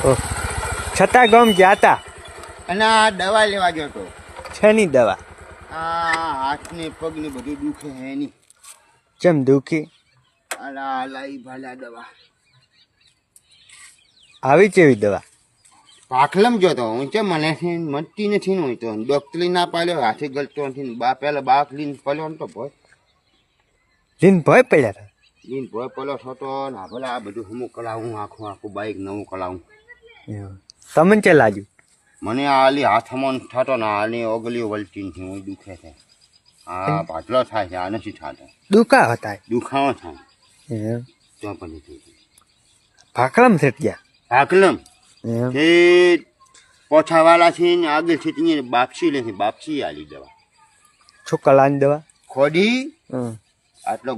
ઓહ, છતાં ગામ ગયા હતા. અને આ દવા લેવા ગયો તો. શેની દવા? આ હાથ ને પગ ને બધું દુખે હે એની. ચમ દુખી? અલા લાઈ ભાલા દવા. આવી કેવી દવા? પાખલમ ગયો તો હું છે મને મટતી નથી ને હું તો ડોક્ટરી ના પાડ્યો હાથે ગલતો નથી બા પેલા બાપ લીન પડ્યો ને તો ભોય લીન ભય પડ્યા હતા. લીન ભોય પડ્યો થતો ને ભલે આ બધું હમું કરાવું આખું બાઈક નવું કરાવું. તમને ચે લાગ્યું? મને આલી હાથમાં થતો ને આની ઓગલીઓ વલટી નથી હું દુખે છે. આ ભાટલો થાય છે આ નથી થતો. દુખા હતા? દુખાવો થાય એમ. તો પણ નથી. ભાખલામ થઈ ગયા? ભાખલમ એમ. એ પોછાવાળા છે ને આગળ છે ત્યાં બાપસી લે છે બાપસી આલી દવા છોકરાની દવા? ખોડી હમ. આટલો